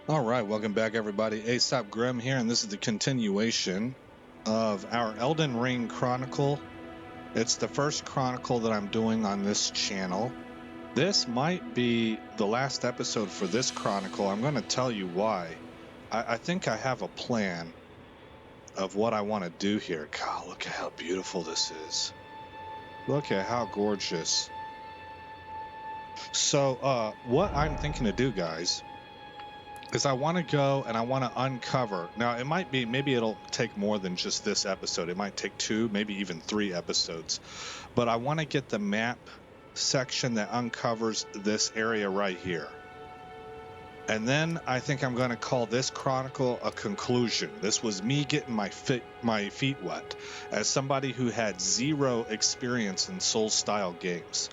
All right, welcome back, everybody. Aesop Grimm here, and this is the continuation of our Elden Ring Chronicle. It's the first chronicle that I'm doing on this channel. This might be the last episode for this chronicle. I'm going to tell you why. I think I have a plan of what I want to do here. God, look at how beautiful this is. Look at how gorgeous. So, what I'm thinking to do, guys, is I want to go and I want to uncover. Now, it might be, maybe it'll take more than just this episode. It might take 2, maybe even 3 episodes. But I want to get the map section that uncovers this area right here. And then I think I'm going to call this chronicle a conclusion. This was me getting my feet wet as somebody who had 0 experience in Souls-style games.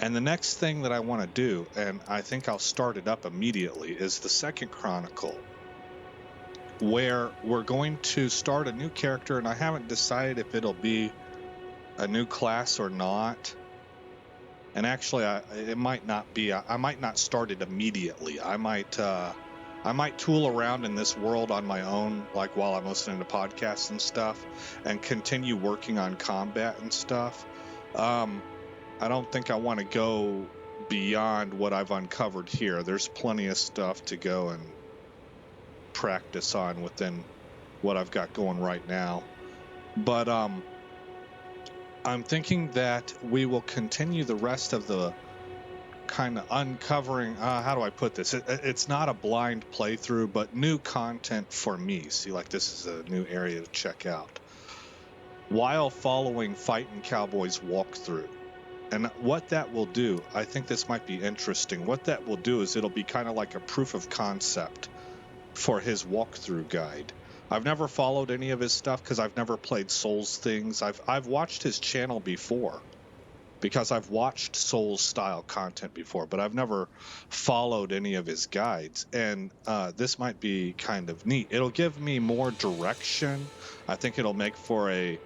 And the next thing that I want to do, and I think I'll start it up immediately, is the second chronicle, where we're going to start a new character, and I haven't decided if it'll be a new class or not. And actually, it might not be. I might not start it immediately. I might tool around in this world on my own, like while I'm listening to podcasts and stuff, and continue working on combat and stuff. I don't think I want to go beyond what I've uncovered here. There's plenty of stuff to go and practice on within what I've got going right now. But I'm thinking that we will continue the rest of the kind of uncovering, how do I put this? It's not a blind playthrough, but new content for me. See, like this is a new area to check out. While following Fightin' Cowboy's walkthrough. And what that will do, I think this might be interesting. What that will do is it'll be kind of like a proof of concept for his walkthrough guide. I've never followed any of his stuff because I've never played Souls things. I've watched his channel before because I've watched Souls style content before, but I've never followed any of his guides. And this might be kind of neat. It'll give me more direction. I think it'll make for a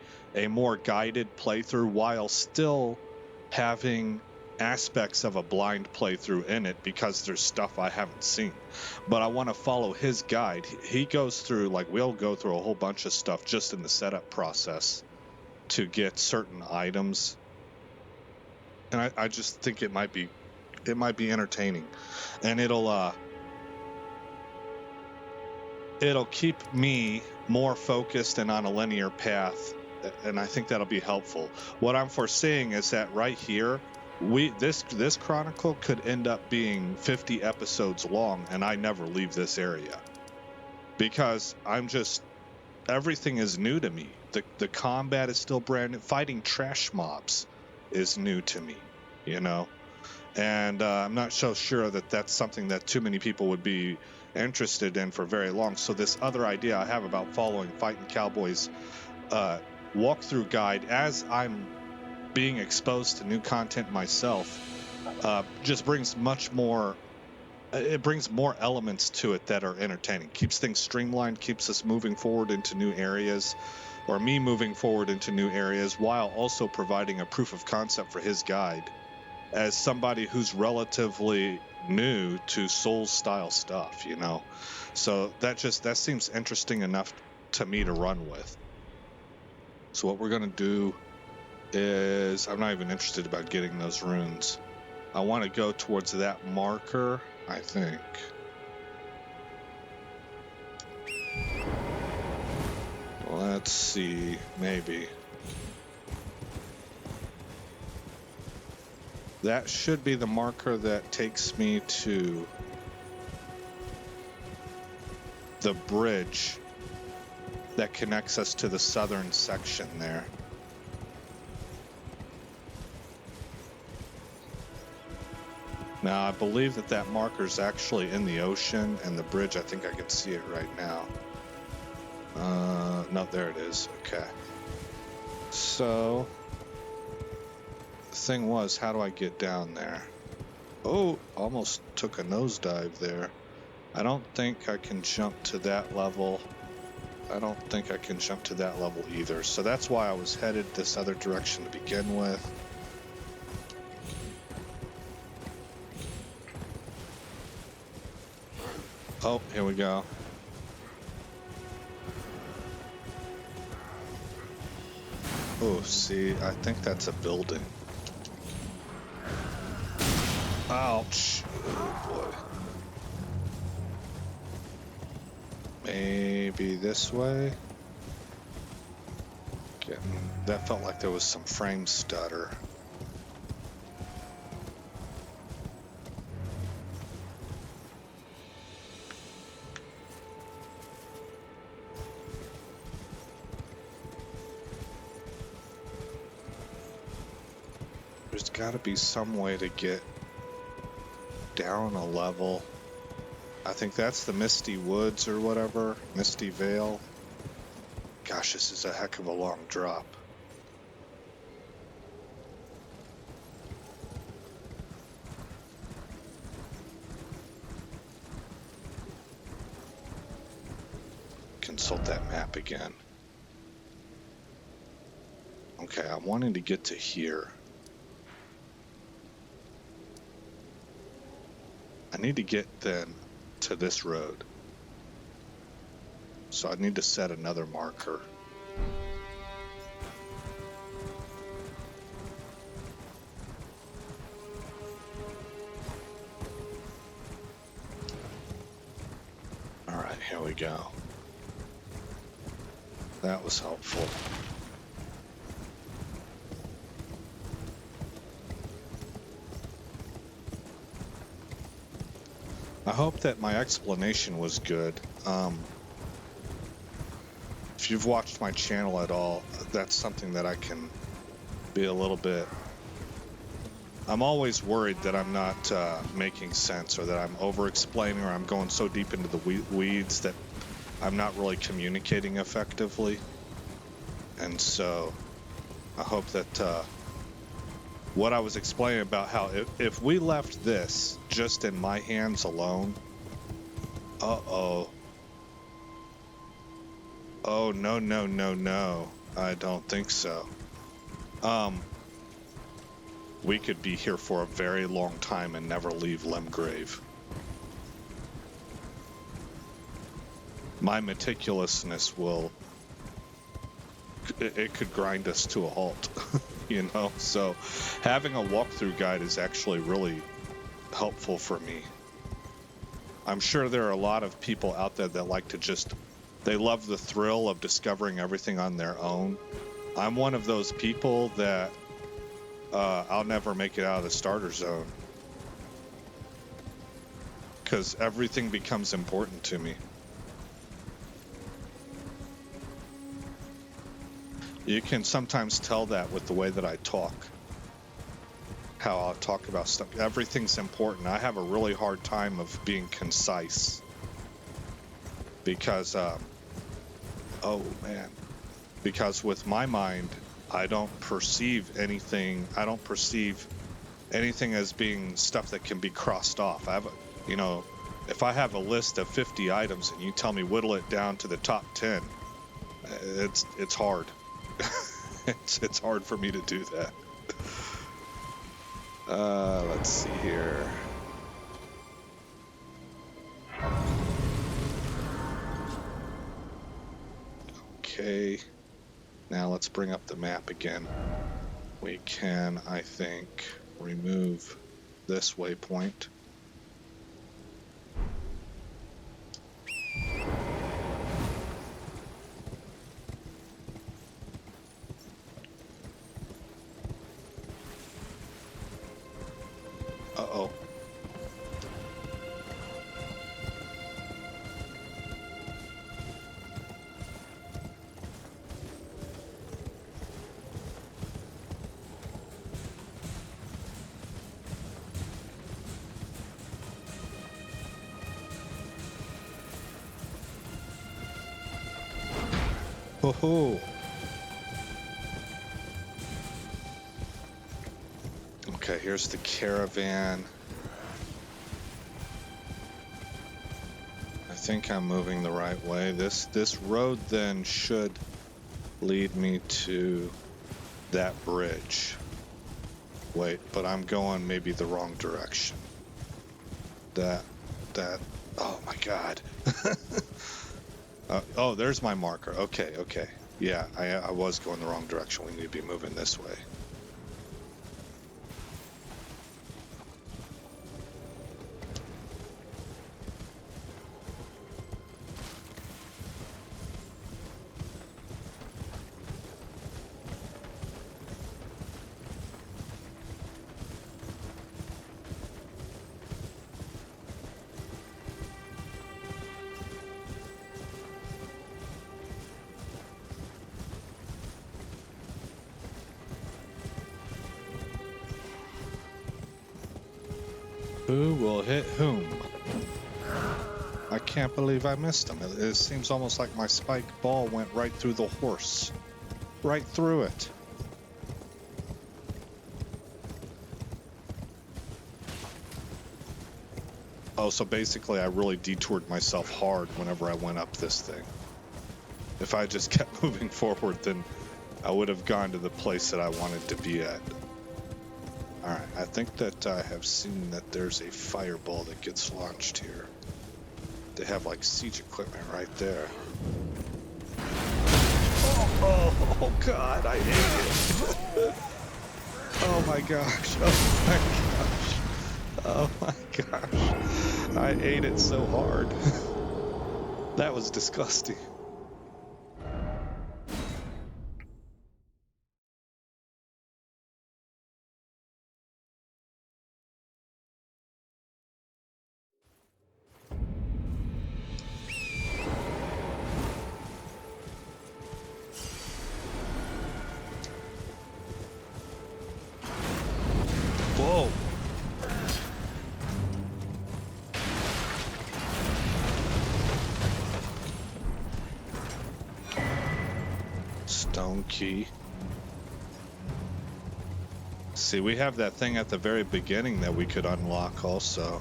more guided playthrough while still having aspects of a blind playthrough in it because there's stuff I haven't seen. But I want to follow his guide. He goes through, like, we'll go through a whole bunch of stuff just in the setup process to get certain items. And I just think it might be entertaining. And it'll keep me more focused and on a linear path. And I think that'll be helpful. What I'm foreseeing is that right here, this chronicle could end up being 50 episodes long, and I never leave this area because everything is new to me. The combat is still brand new. Fighting trash mobs is new to me, you know, and I'm not so sure that that's something that too many people would be interested in for very long. So this other idea I have about following Fightin' Cowboys walkthrough guide as I'm being exposed to new content myself just brings much more. It brings more elements to it that are entertaining. Keeps things streamlined, keeps us moving forward into new areas, or me moving forward into new areas, while also providing a proof of concept for his guide as somebody who's relatively new to Souls style stuff, you know. So that seems interesting enough to me to run with. So what we're going to do is, I'm not even interested about getting those runes. I want to go towards that marker, I think. Let's see, maybe. That should be the marker that takes me to the bridge that connects us to the southern section there. Now, I believe that marker is actually in the ocean, and the bridge, I think I can see it right now. No, there it is. Okay. So, the thing was, how do I get down there? Oh, almost took a nosedive there. I don't think I can jump to that level. I don't think I can jump to that level either. So that's why I was headed this other direction to begin with. Oh, here we go. Oh, see, I think that's a building. Ouch. Oh, boy. Maybe this way? That felt like there was some frame stutter. There's got to be some way to get down a level. I think that's the Misty Woods or whatever. Misty Vale. Gosh, this is a heck of a long drop. Consult that map again. Okay, I'm wanting to get to here. I need to get then to this road. So I need to set another marker. All right, here we go. That was helpful. I hope that my explanation was good. If you've watched my channel at all, that's something that I can be a little bit... I'm always worried that I'm not making sense, or that I'm over-explaining, or I'm going so deep into the weeds that I'm not really communicating effectively. And so I hope that what I was explaining about how if we left this just in my hands alone, oh, no, I don't think so. We could be here for a very long time and never leave Limgrave. My meticulousness it could grind us to a halt, you know? So having a walkthrough guide is actually really helpful for me. I'm sure there are a lot of people out there that like to they love the thrill of discovering everything on their own. I'm one of those people that I'll never make it out of the starter zone, because everything becomes important to me. You can sometimes tell that with the way that I talk, how I'll talk about stuff. Everything's important. I have a really hard time of being concise because, because with my mind, I don't perceive anything as being stuff that can be crossed off. If I have a list of 50 items and you tell me whittle it down to the top 10, it's hard. It's hard for me to do that. Let's see here. Okay. Now let's bring up the map again. We can, I think, remove this waypoint. Uh-oh. Ho-ho. Okay, here's the caravan. I think I'm moving the right way. This road then should lead me to that bridge. Wait, but I'm going maybe the wrong direction. That Oh my god. Oh, there's my marker. Okay. Yeah, I was going the wrong direction. We need to be moving this way. Who will hit whom? I can't believe I missed him. It seems almost like my spiked ball went right through the horse. Right through it. Oh, so basically I really detoured myself hard whenever I went up this thing. If I just kept moving forward, then I would have gone to the place that I wanted to be at. Alright, I think that I have seen that there's a fireball that gets launched here. They have like siege equipment right there. Oh god, I hate it. Oh my gosh, oh my gosh. I ate it so hard. That was disgusting. Whoa. Stone key. See, we have that thing at the very beginning that we could unlock also.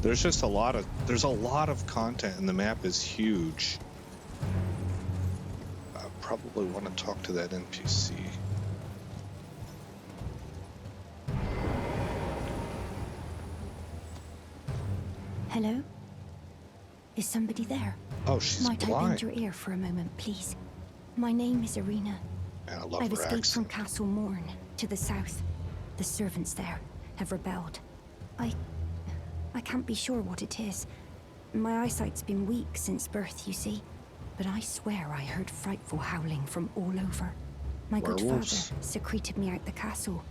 There's just a lot of content, and the map is huge. I probably want to talk to that NPC. Hello? Is somebody there? Oh, she's Might blind. I bend your ear for a moment, please? My name is Irina. Yeah, I love I've her escaped accent. from Castle Morn, to the south. The servants there have rebelled. I can't be sure what it is. My eyesight's been weak since birth, you see. But I swear I heard frightful howling from all over. My good Werewolves. father secreted me out the castle,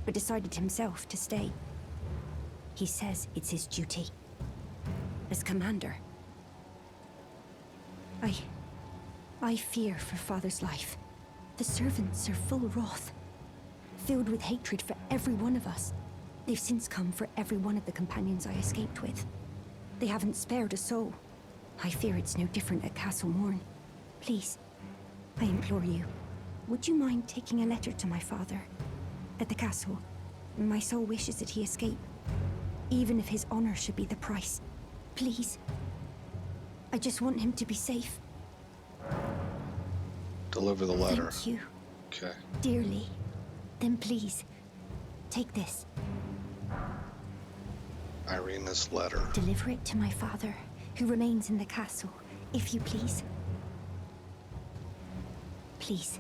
but decided himself to stay. He says it's his duty. As commander. I fear for father's life. The servants are full wrath, filled with hatred for every one of us. They've since come for every one of the companions I escaped with. They haven't spared a soul. I fear it's no different at Castle Morn. Please, I implore you, would you mind taking a letter to my father? At the castle, my sole wish is that he escape, even if his honor should be the price. Please. I just want him to be safe. Deliver the letter. Thank you. Okay. Dearly. Then please, take this. Irina's letter. Deliver it to my father, who remains in the castle, if you please. Please,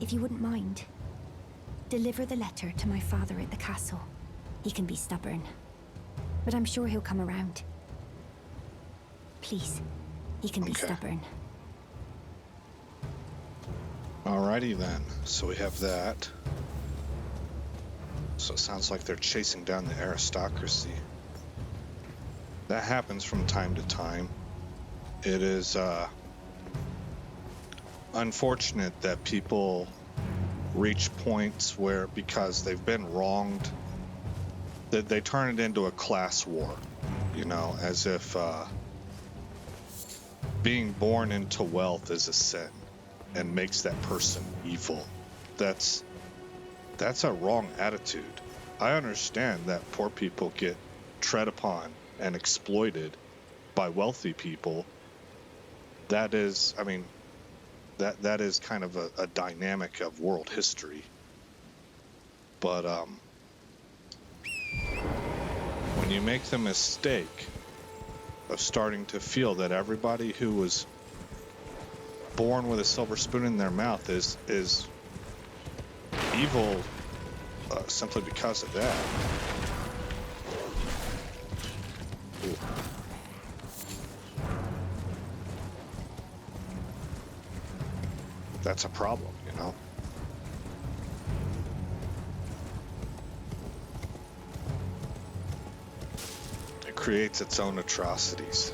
if you wouldn't mind, deliver the letter to my father at the castle. He can be stubborn, but I'm sure he'll come around. Please, he can be stubborn. Alrighty then, so we have that. So it sounds like they're chasing down the aristocracy. That happens from time to time. It is unfortunate that people reach points where, because they've been wronged, that they turn it into a class war, you know, as if being born into wealth is a sin and makes that person evil. That's a wrong attitude. I understand that poor people get tread upon and exploited by wealthy people. That is, I mean, that is kind of a dynamic of world history. But when you make the mistake of starting to feel that everybody who was born with a silver spoon in their mouth is evil simply because of that. Ooh. That's a problem, you know? It creates its own atrocities.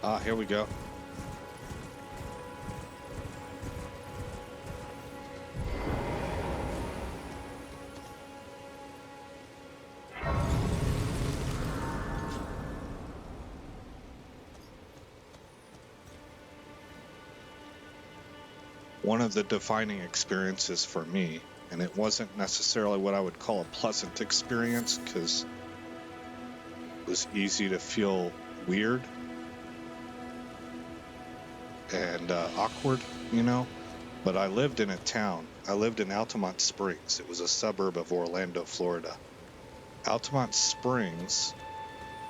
Ah, here we go. One of the defining experiences for me, and it wasn't necessarily what I would call a pleasant experience, because it was easy to feel weird and awkward, you know, but I lived in a town. I lived in Altamont Springs. It was a suburb of Orlando, Florida. Altamont Springs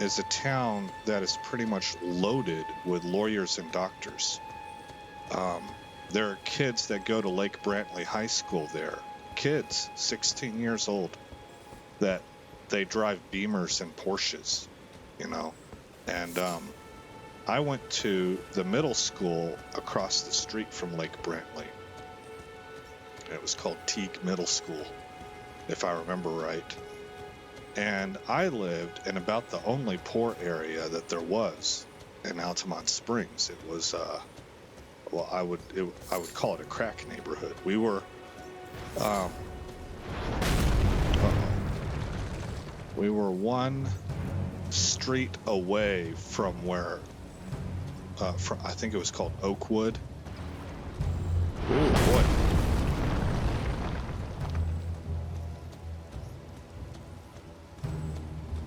is a town that is pretty much loaded with lawyers and doctors. There are kids that go to Lake Brantley High School there. Kids, 16 years old, that they drive Beamers and Porsches, you know. And I went to the middle school across the street from Lake Brantley. It was called Teague Middle School, if I remember right. And I lived in about the only poor area that there was in Altamont Springs. It was well, I would call it a crack neighborhood. We were, we were one street away from where, I think it was called Oakwood. Ooh, boy.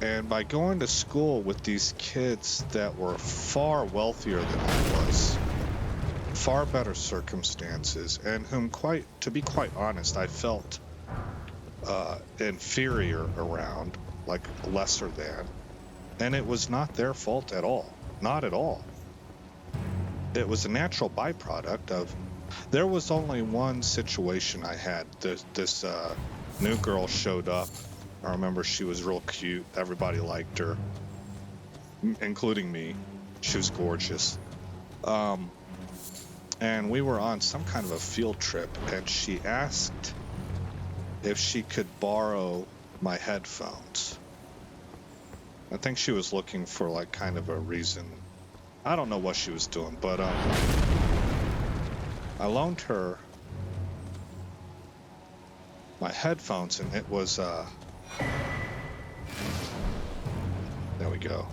And by going to school with these kids that were far wealthier than I was, far better circumstances, and whom, to be quite honest, I felt inferior around, like lesser than. And it was not their fault at all. Not at all. It was a natural byproduct of... There was only one situation I had. This new girl showed up. I remember she was real cute. Everybody liked her, including me. She was gorgeous. And we were on some kind of a field trip, and she asked if she could borrow my headphones. I think she was looking for like kind of a reason. I don't know what she was doing, but I loaned her my headphones, and it was there we go.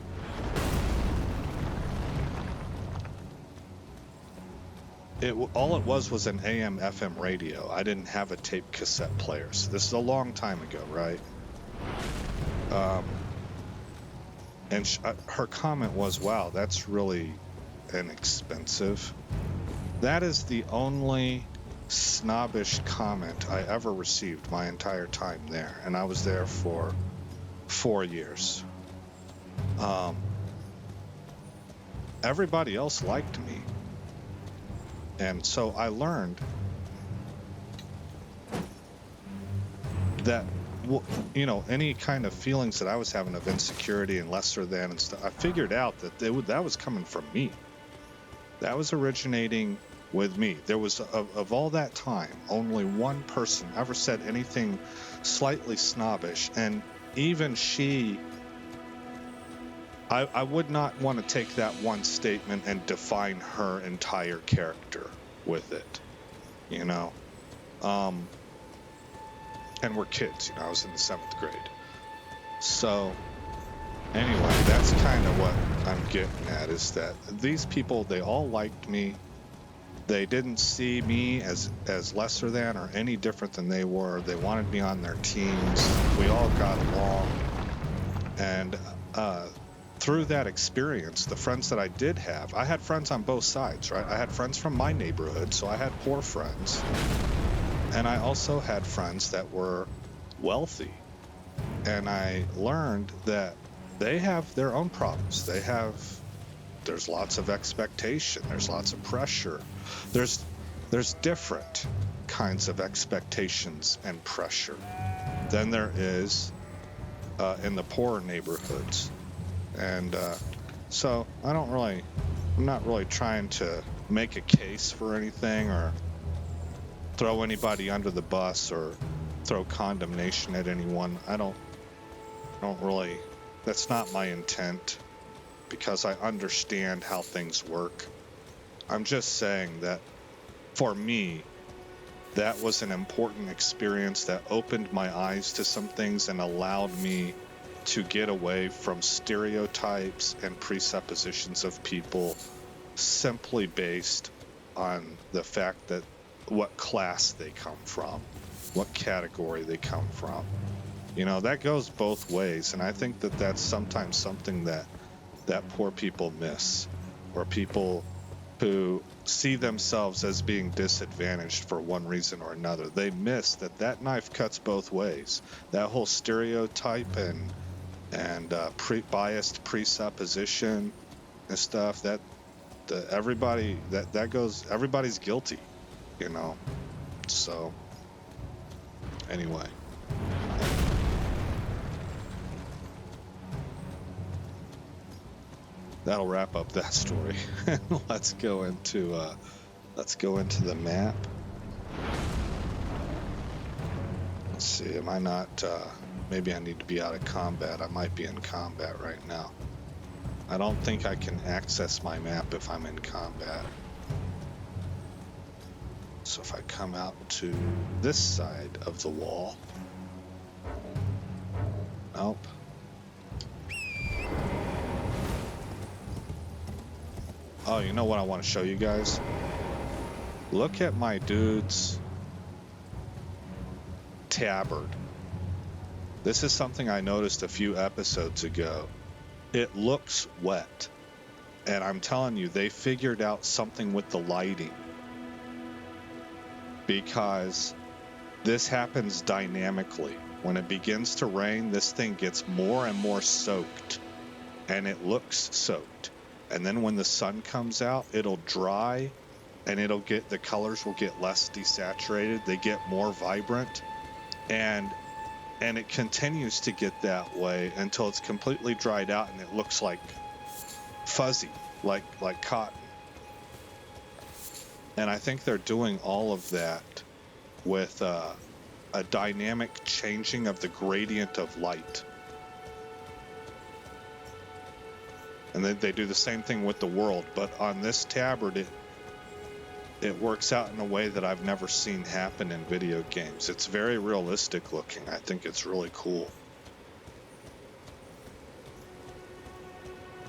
All it was an AM FM radio. I didn't have a tape cassette player. So this is a long time ago, right? And her comment was, wow, that's really inexpensive. That is the only snobbish comment I ever received my entire time there. And I was there for 4 years. Everybody else liked me. And so I learned that, you know, any kind of feelings that I was having of insecurity and lesser than and stuff, I figured out that that was coming from me. That was originating with me. There was, of all that time, only one person ever said anything slightly snobbish, and even she... I would not want to take that one statement and define her entire character with it, you know? And we're kids, you know, I was in the 7th grade. So, anyway, that's kind of what I'm getting at, is that these people, they all liked me. They didn't see me as lesser than or any different than they were. They wanted me on their teams. We all got along. And, through that experience, the friends that I did have, I had friends on both sides, right? I had friends from my neighborhood, so I had poor friends. And I also had friends that were wealthy. And I learned that they have their own problems. There's lots of expectation. There's lots of pressure. There's different kinds of expectations and pressure than there is in the poorer neighborhoods. And so I'm not really trying to make a case for anything or throw anybody under the bus or throw condemnation at anyone. I don't really, that's not my intent, because I understand how things work. I'm just saying that for me, that was an important experience that opened my eyes to some things and allowed me to get away from stereotypes and presuppositions of people simply based on the fact that what class they come from, what category they come from. You know, that goes both ways, and I think that that's sometimes something that poor people miss, or people who see themselves as being disadvantaged for one reason or another. They miss that knife cuts both ways. That whole stereotype and biased presupposition and stuff, everybody's guilty, you know. So anyway, that'll wrap up that story. Let's go into the map. Let's see, am I not maybe I need to be out of combat. I might be in combat right now. I don't think I can access my map if I'm in combat. So if I come out to this side of the wall. Nope. Oh, you know what I want to show you guys? Look at my dude's tabard. This is something I noticed a few episodes ago. It looks wet. And I'm telling you, they figured out something with the lighting. Because this happens dynamically. When it begins to rain, this thing gets more and more soaked. And it looks soaked. And then when the sun comes out, it'll dry, and the colors will get less desaturated. They get more vibrant, and it continues to get that way until it's completely dried out and it looks like fuzzy, like cotton. And I think they're doing all of that with a dynamic changing of the gradient of light. And then they do the same thing with the world, but on this tabard, it works out in a way that I've never seen happen in video games. It's very realistic looking. I think it's really cool.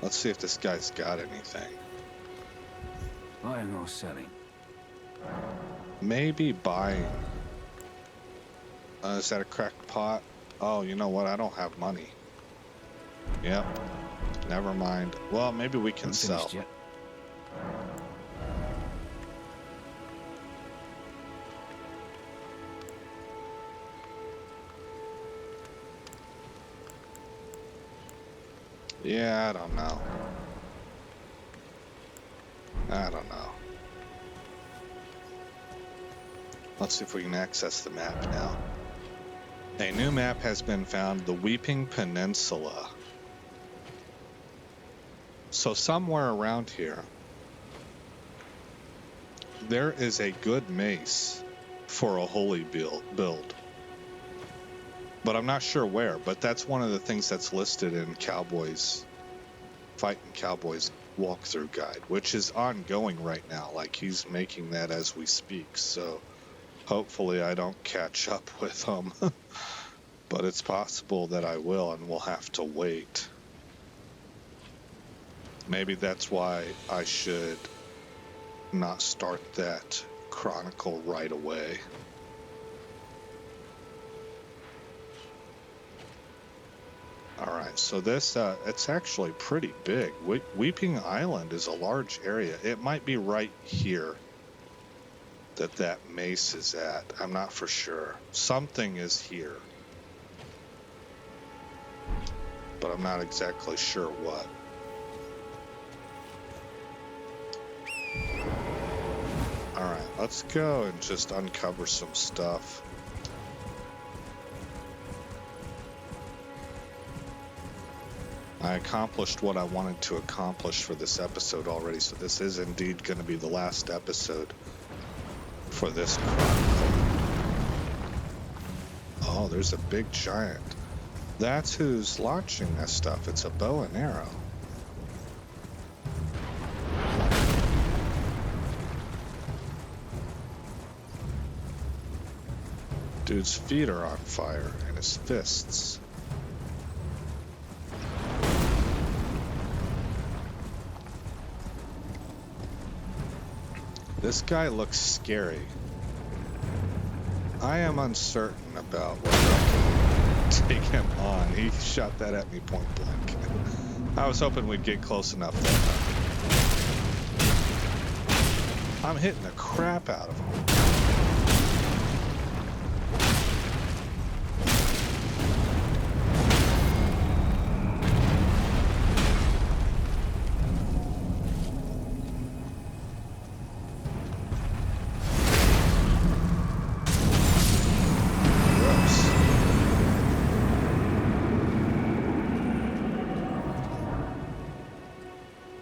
Let's see if this guy's got anything. Buying or selling? Maybe buying. Is that a cracked pot? Oh, you know what? I don't have money. Yep. Never mind. Well, maybe we can sell. Yet. Yeah, I don't know. Let's see if we can access the map now. A new map has been found, the Weeping Peninsula. So somewhere around here, there is a good mace for a holy build. But I'm not sure where, but that's one of the things that's listed in Fighting Cowboys walkthrough guide, which is ongoing right now. Like, he's making that as we speak, so hopefully I don't catch up with him. But it's possible that I will, and we'll have to wait. Maybe that's why I should not start that chronicle right away. Alright, so this, it's actually pretty big. Weeping Island is a large area. It might be right here that mace is at. I'm not for sure. Something is here. but I'm not exactly sure what. Alright, let's go and just uncover some stuff. I accomplished what I wanted to accomplish for this episode already, so this is indeed going to be the last episode for this chronicle. Oh, there's a big giant. That's who's launching this stuff. It's a bow and arrow. Dude's feet are on fire, and his fists. This guy looks scary. I am uncertain about whether I can take him on. He shot that at me point blank. I was hoping we'd get close enough that time. I'm hitting the crap out of him.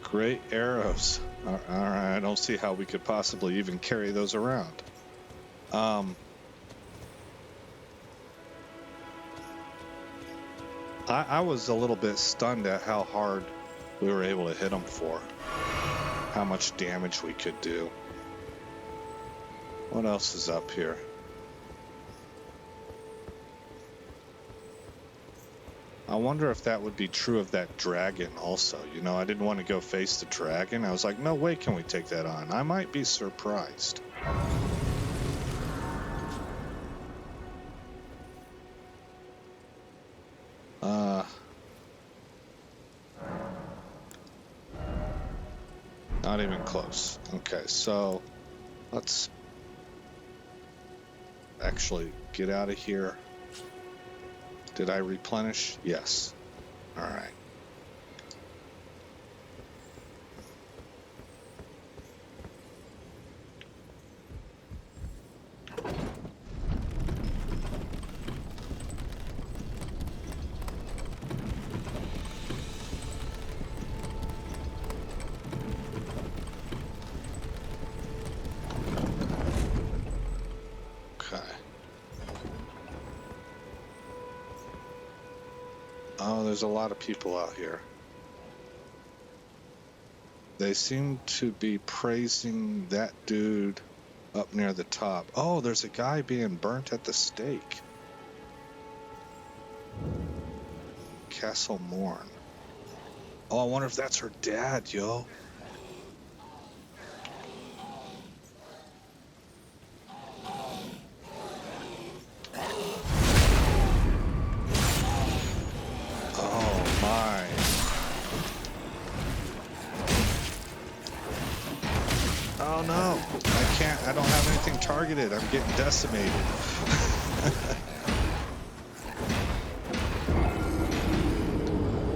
Great arrows. All right, I don't see how we could possibly even carry those around. I was a little bit stunned at how hard we were able to hit them for. How much damage we could do. What else is up here? I wonder if that would be true of that dragon also. You know, I didn't want to go face the dragon. I was like, no way can we take that on. I might be surprised. Not even close. Okay, so let's actually get out of here. Did I replenish? Yes. All right. Oh, there's a lot of people out here. They seem to be praising that dude up near the top. Oh, there's a guy being burnt at the stake. Castle Morn. Oh, I wonder if that's her dad, yo. Oh no, I can't, I don't have anything targeted. I'm getting decimated.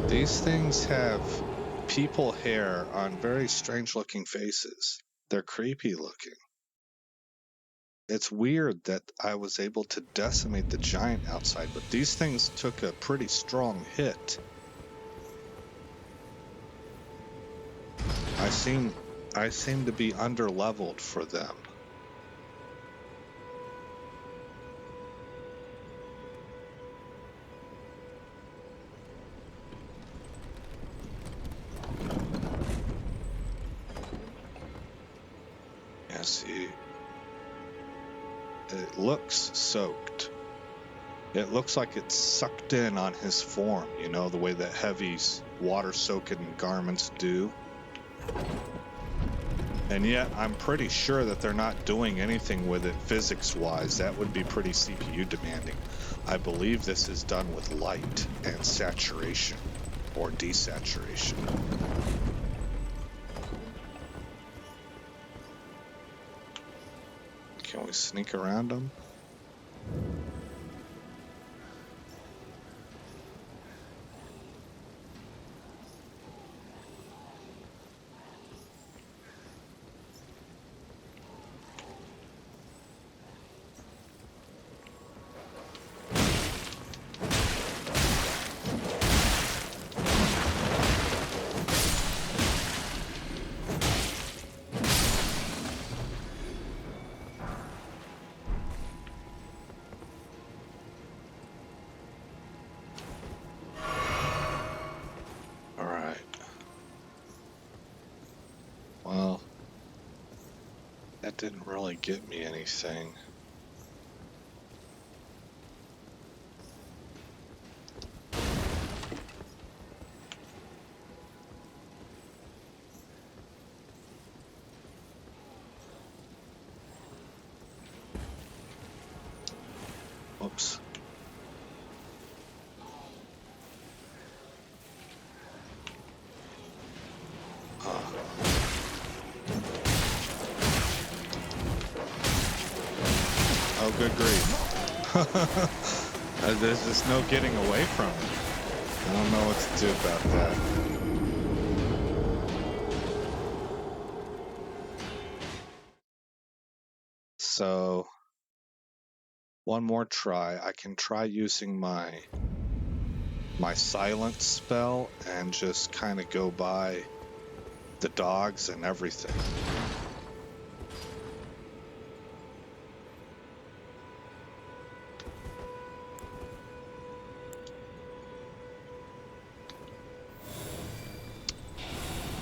These things have people hair on very strange looking faces. They're creepy looking. It's weird that I was able to decimate the giant outside, but these things took a pretty strong hit. I seem to be underleveled for them. Yeah, see, it looks soaked. It looks like it's sucked in on his form, you know, the way that heavy water-soaking garments do. And yet, I'm pretty sure that they're not doing anything with it physics-wise. That would be pretty CPU demanding. I believe this is done with light and saturation, or desaturation. Can we sneak around them? That didn't really get me anything. Oops. Oh, good grief. There's just no getting away from it. I don't know what to do about that. So, one more try. I can try using my silence spell and just kind of go by the dogs and everything.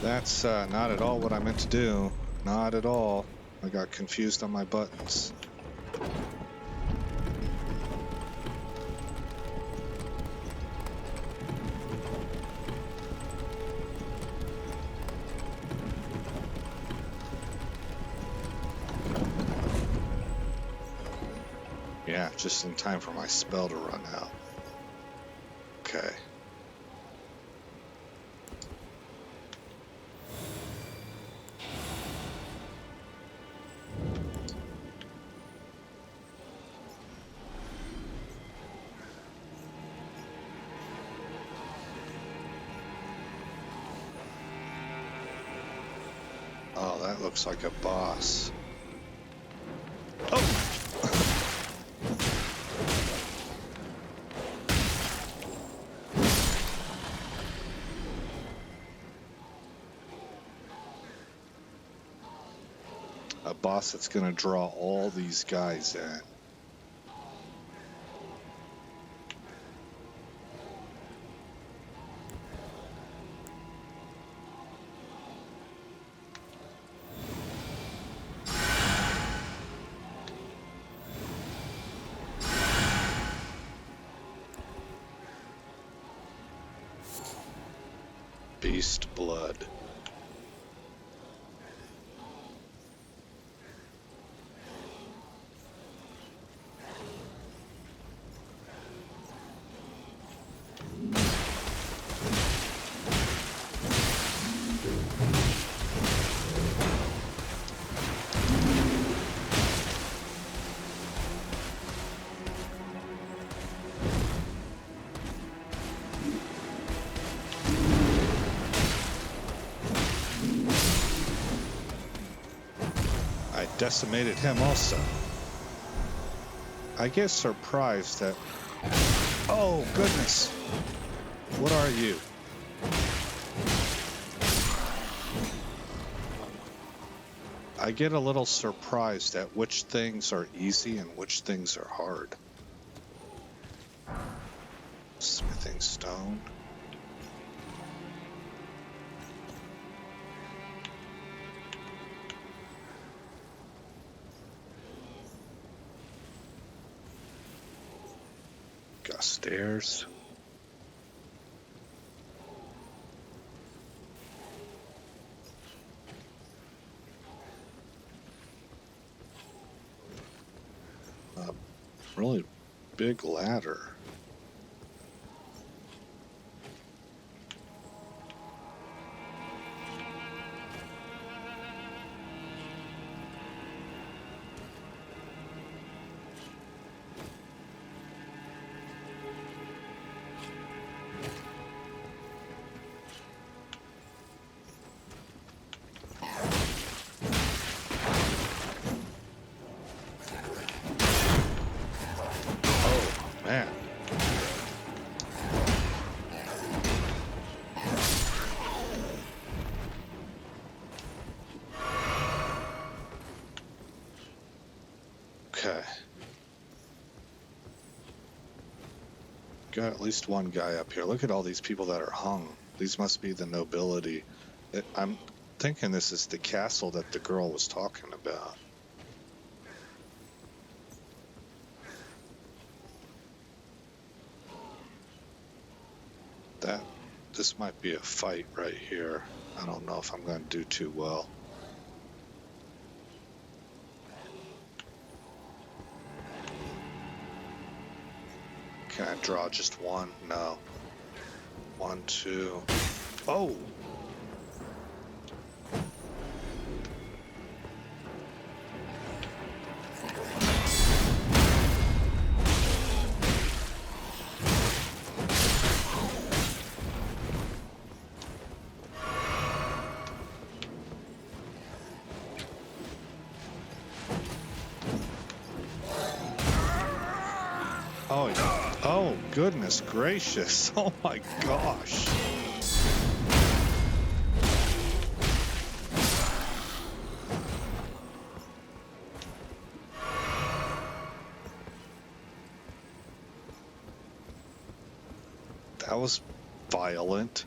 That's not at all what I meant to do. Not at all. I got confused on my buttons. Yeah, just in time for my spell to run out. Okay. Oh, that looks like a boss. Oh! A boss that's gonna draw all these guys in. Beast blood. I decimated him also. I get surprised that... Oh, goodness. What are you? I get a little surprised at which things are easy and which things are hard. Smithing stone. Got stairs. A really big ladder. Man. Okay. Got at least one guy up here. Look at all these people that are hung. These must be the nobility. I'm thinking this is the castle that the girl was talking about. This might be a fight right here. I don't know if I'm going to do too well. Can I draw just one? No. 1, 2. Oh! Oh, goodness gracious. Oh my gosh. That was violent.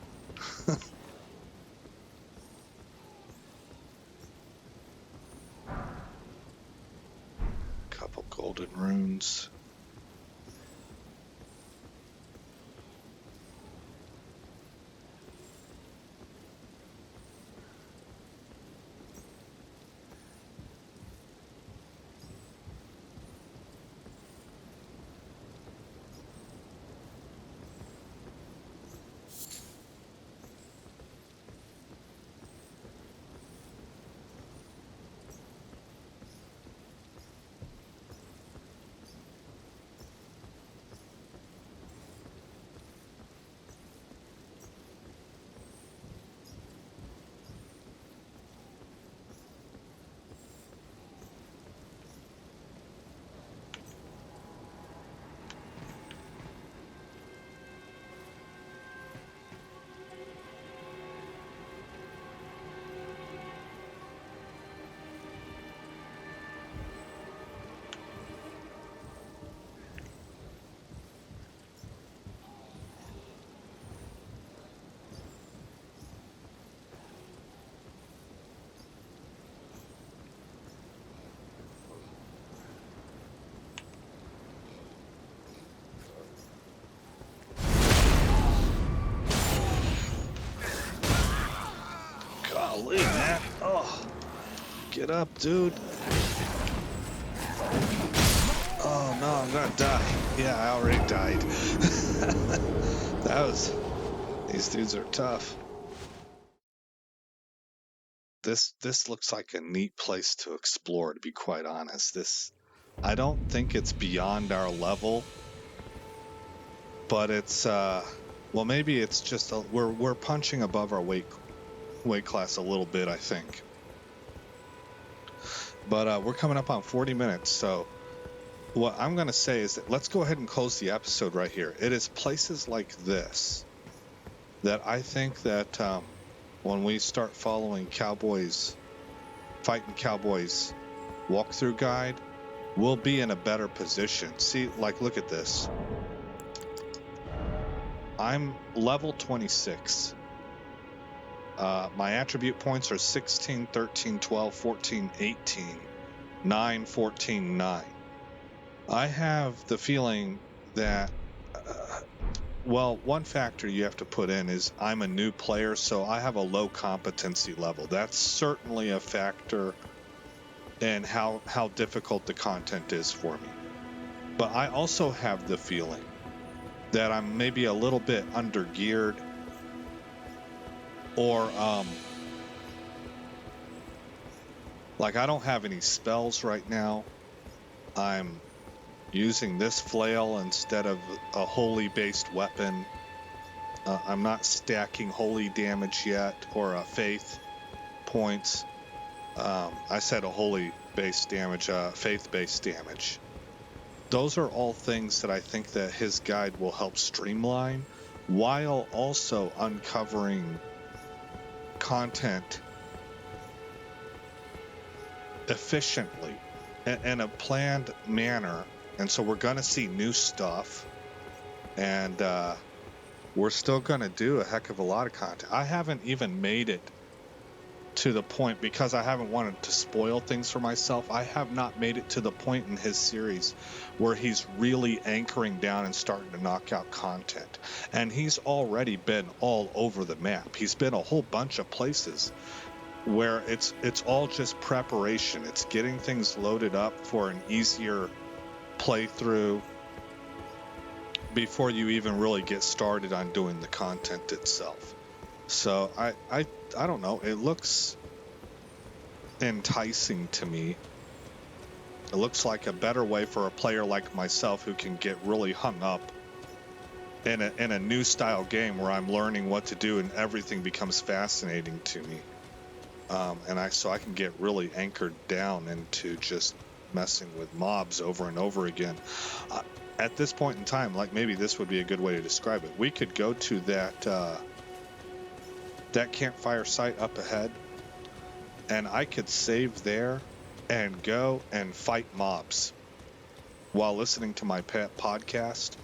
Couple golden runes. Golly, man. Oh, get up, dude. Oh no, I'm gonna die. Yeah, I already died. These dudes are tough. This looks like a neat place to explore, to be quite honest. I don't think it's beyond our level, but it's well, maybe it's just we're punching above our weight class a little bit, I think. But we're coming up on 40 minutes, so what I'm going to say is that let's go ahead and close the episode right here. It is places like this that I think that when we start following fighting cowboys walkthrough guide, we'll be in a better position. See, like, look at this. I'm level 26. My attribute points are 16, 13, 12, 14, 18, 9, 14, 9. I have the feeling that, well, one factor you have to put in is I'm a new player, so I have a low competency level. That's certainly a factor in how difficult the content is for me. But I also have the feeling that I'm maybe a little bit under-geared, or like I don't have any spells right now. I'm using this flail instead of a holy-based weapon. I'm not stacking holy damage yet, or faith points. I said a holy-based damage, faith-based damage. Those are all things that I think that his guide will help streamline, while also uncovering content efficiently in a planned manner. And so we're going to see new stuff, and we're still going to do a heck of a lot of content. I haven't even made it to the point, because I haven't wanted to spoil things for myself, I have not made it to the point in his series where he's really anchoring down and starting to knock out content. And he's already been all over the map. He's been a whole bunch of places where it's all just preparation. It's getting things loaded up for an easier playthrough before you even really get started on doing the content itself. So I don't know. It looks enticing to me. It looks like a better way for a player like myself who can get really hung up in a new style game where I'm learning what to do and everything becomes fascinating to me. So I can get really anchored down into just messing with mobs over and over again. At this point in time, like, maybe this would be a good way to describe it. We could go to that campfire site up ahead, and I could save there and go and fight mobs while listening to my pet podcast,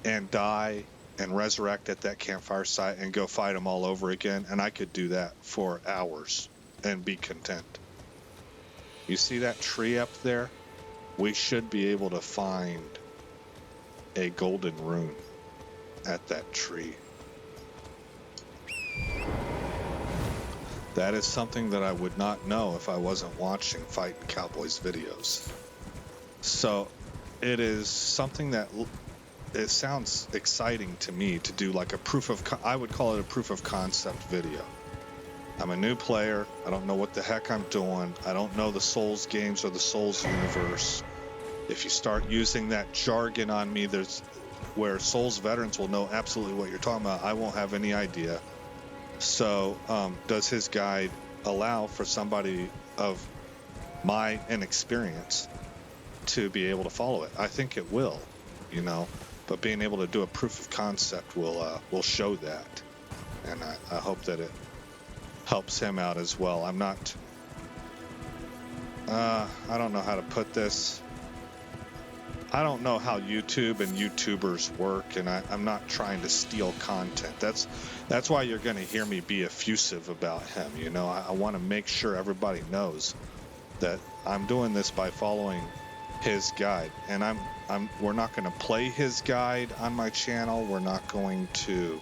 and die and resurrect at that campfire site and go fight them all over again. And I could do that for hours and be content. You see that tree up there? We should be able to find a golden rune at that tree. That is something that I would not know if I wasn't watching Fighting Cowboys videos. So it is something that it sounds exciting to me to do, like I would call it a proof of concept video. I'm a new player. I don't know what the heck I'm doing. I don't know the Souls games or the Souls universe. If you start using that jargon on me, there's where Souls veterans will know absolutely what you're talking about. I won't have any idea. So does his guide allow for somebody of my inexperience to be able to follow it? I think it will, but being able to do a proof of concept will show that. And I hope that it helps him out as well. I'm not, I don't know how to put this. I don't know how YouTube and YouTubers work, and I'm not trying to steal content. That's why you're going to hear me be effusive about him. I want to make sure everybody knows that I'm doing this by following his guide, and we're not going to play his guide on my channel. We're not going to.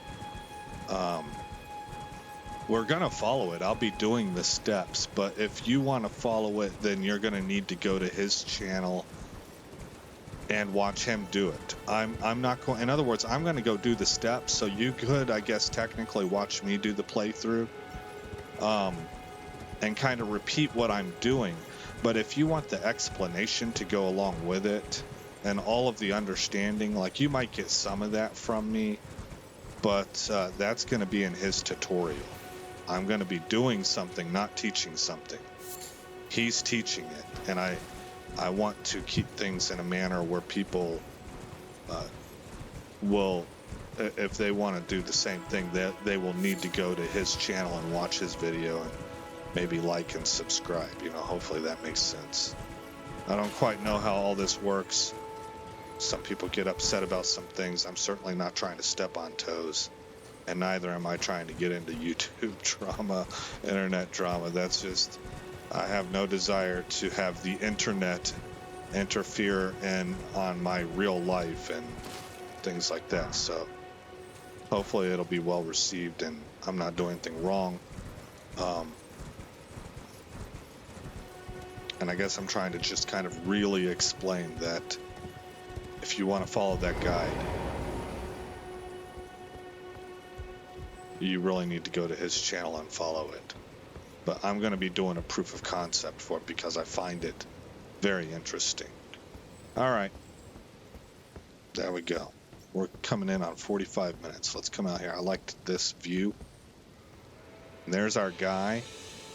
We're going to follow it. I'll be doing the steps, but if you want to follow it, then you're going to need to go to his channel and watch him do it. I'm not going. In other words, I'm going to go do the steps. So you could, I guess, technically watch me do the playthrough, and kind of repeat what I'm doing. But if you want the explanation to go along with it and all of the understanding, like, you might get some of that from me, but that's going to be in his tutorial. I'm going to be doing something, not teaching something. He's teaching it, and I want to keep things in a manner where people will, if they want to do the same thing, they will need to go to his channel and watch his video and maybe like and subscribe. Hopefully that makes sense. I don't quite know how all this works. Some people get upset about some things. I'm certainly not trying to step on toes, and neither am I trying to get into YouTube drama, internet drama. That's just, I have no desire to have the internet interfere on my real life and things like that. So hopefully it'll be well received and I'm not doing anything wrong. And I guess I'm trying to just kind of really explain that if you want to follow that guide, you really need to go to his channel and follow it. But I'm going to be doing a proof of concept for it because I find it very interesting. All right. There we go. We're coming in on 45 minutes. Let's come out here. I liked this view. And there's our guy.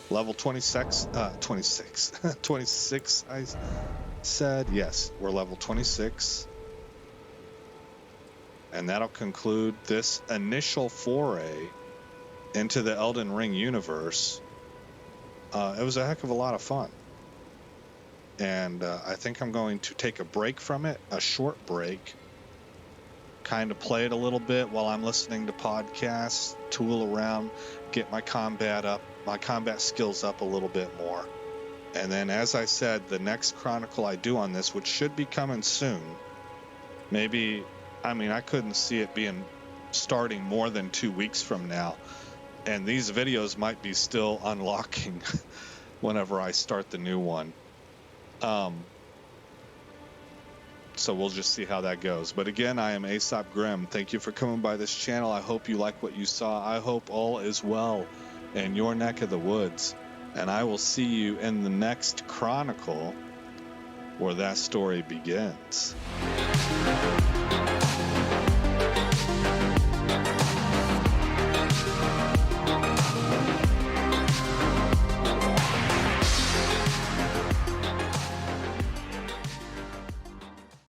Level 26, 26, I said. Yes, we're level 26. And that'll conclude this initial foray into the Elden Ring universe. It was a heck of a lot of fun. And I think I'm going to take a break from it, a short break, kind of play it a little bit while I'm listening to podcasts, tool around, get my combat up, my combat skills up a little bit more. And then, as I said, the next chronicle I do on this, which should be coming soon, maybe, I mean, I couldn't see it being starting more than 2 weeks from now. And these videos might be still unlocking whenever I start the new one. So we'll just see how that goes. But again, I am Aesop Grimm. Thank you for coming by this channel. I hope you like what you saw. I hope all is well in your neck of the woods. And I will see you in the next chronicle where that story begins.